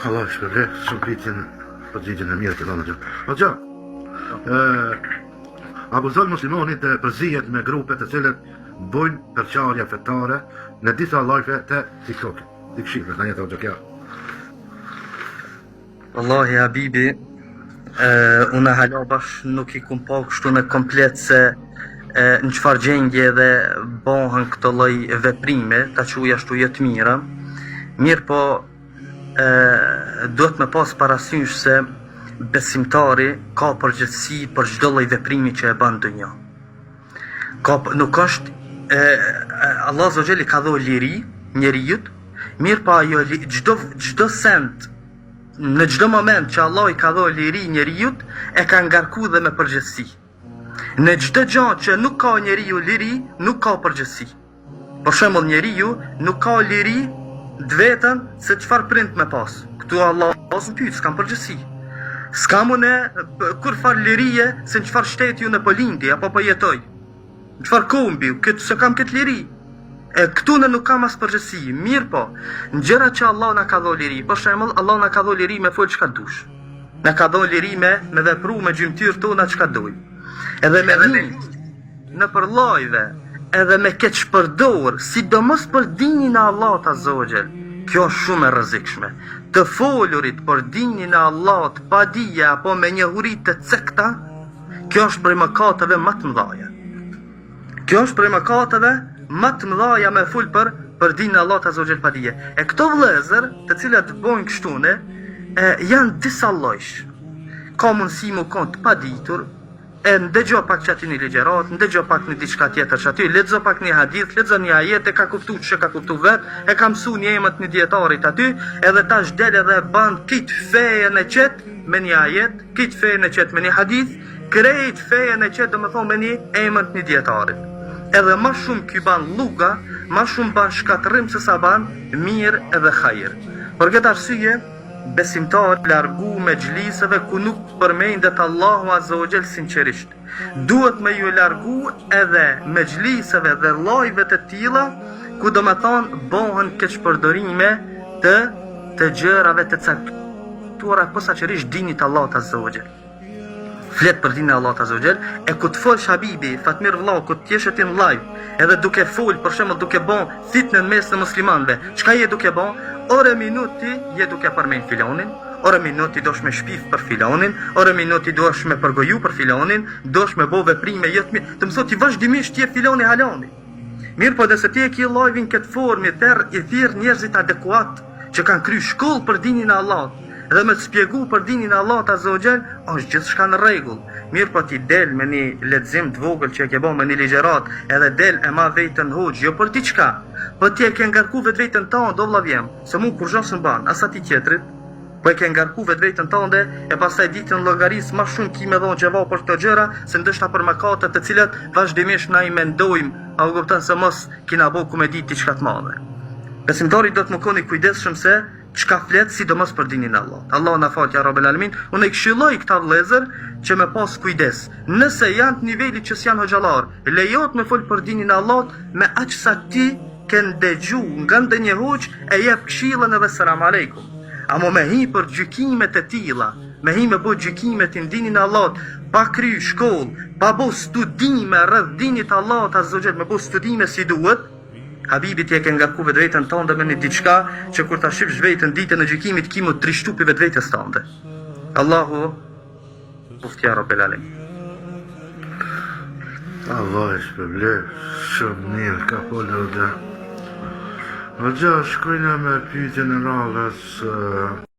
Allah shpërblet, shumë pitjen përgjigjen e mirë të dhënë gjë. O gjë, akuzon muslimonit të përzihet me grupe të cilët bojnë përqarja fetare në disa live të TikTok. Ti këshillë, në jetë o gjë kja. Wallahi habibi, unë hala bash nuk I kum pa kështu në komplet se në qëfar gjendje dhe bohen këto lloj veprime, ta quaj ashtu jetë mira. Mirë po, duhet me pas parasysh se besimtari ka përgjegjësi për çdo lloj veprimi që e bën në dunjë. Nuk është Allah Azza wa Jalla ka dhënë liri njerijut, mirë po ajo çdo send në çdo moment që Allah I ka dhënë liri njerijut e ka ngarku dhe me përgjegjësi. Në çdo gjë që nuk ka njeriu liri, nuk ka përgjegjësi. Për shembull, njeriu nuk ka liri vetën se çfarë prind me pas. Këtu Allah ose pyet, s'kam përgjegjësi. S'ka mune kur far lirie se në çfarë shteti unë po lindi apo po jetoj. Në çfarë kombi, këtë se kam këtë liri. E këtu në nuk kam as përgjegjësi, mirë po, në gjëra që Allah na ka dhënë liri, për shembull, Allah na ka dhënë liri me fol çka dush. Na ka dhënë liri me vepru me gjymtyr tona çka dojmë. Edhe me në përllojve, edhe me keq përdor, sidomos për dinin e Allahut Azza wa Jall. Kjo është shumë e rrezikshme. Të folurit për dinin e Allahut pa dije apo me njohuri të cekta, kjo është prej mëkateve më të mëdha. Kjo është prej mëkateve më të mëdha me fol për dinin e Allahut Azza wa Jall pa dije. E këto vëllezër, të cilat bojnë kështune, janë disa llojsh. Ka mundësi mu kon të paditur, e ndëgjo pak që aty një ligjerat, ndëgjo pak një diçka tjetër që aty, lexo pak një hadith, lexo një ajet, e ka kuptu që ka kuptu vet, e ka mësu një emët një djetarit aty, edhe tash del edhe ban kitë fejen e qet me një ajet, kitë fejen e qet me një hadith, krejt fejen e qet do me thonë me një emët një djetarit. Edhe ma shumë ky ban luga, ma shumë ban shkatërim se sa ban mirë edhe hajër. Për këtë arsye, besimtar largu me xhliseve ku nuk përmendet Allahu Azza wa Jall sinqerisht. Duhet me ju largu edhe me xhliseve dhe llojeve të tilla ku do me thonë bohen keqpërdorime të gjërave të caktuara posaçërisht dinit Allahut Azza wa Jall. Flet për dinin e Allahut Azza wa Jall, e ku të folsh habibi, Fatmir vllau, ku të jesh ti në live, edhe duke fol, për shembull duke bën fitnë në mes të muslimanëve. Çka je duke bën? Ore minuti je duke përmend filanin, ore minuti dosh me shpif për filanin, ore minuti dosh me përgoju për filanin, dosh me bo veprime jetë të mësot ti vazhdimisht je filani halani. Mirë po nëse ti e ki live-in këtë formë i thirr njerëzit adekuat që kanë kry shkollë për dinin e Allahut dhe me të spjegu për dinin e Allahut Azza wa Jall, është gjithçka në rregull. Mirë po ti del me një lexim të vogël që e ke bën me një ligjerat, edhe del e ma vetën hoxh, jo për diçka. Po ti e ke ngarku vetveten tënde, do vllavjem, se mu kur zhos në ban, as ati tjetrit, po e ke ngarku vetveten tënde, e pastaj ditën llogaris më shumë ki me dhon xheva për këto gjëra, se ndoshta për mëkatet të cilat vazhdimisht na I mendojmë, a u kupton se mos kina bë ku me ditë diçka të madhe. Besimtari do të më koni kujdesshëm se çka flet sidomos për dinin e Allahut. Allah na fal ya Rabbel Alamin. Unë I këshilloj këta vëllezër që me pas kujdes. Nëse janë të nivelit që s'janë hoxhallar, lejohet me fol për dinin e Allahut me aq sa ti ke ndëgju nga ndonjë hoxh e jep këshillën edhe selam aleikum. Amo me hi për gjykimet e tilla, me hi me bo gjykimet në dinin e Allahut, pa kry shkollë, pa bo studime rreth dinit Allahut Azza wa Jall, me bo studime si duhet, habibi ti e ke ngarku vetveten tënde me një diçka që kur ta shifsh veten ditën e gjykimit ki mu trishtu pi vetvetes tënde. Allahu uftja Rabbel Alamin. Allah e shpërblet, shumë mirë ka folur dhe. O gjë, shkojna me pyetjen e radhës.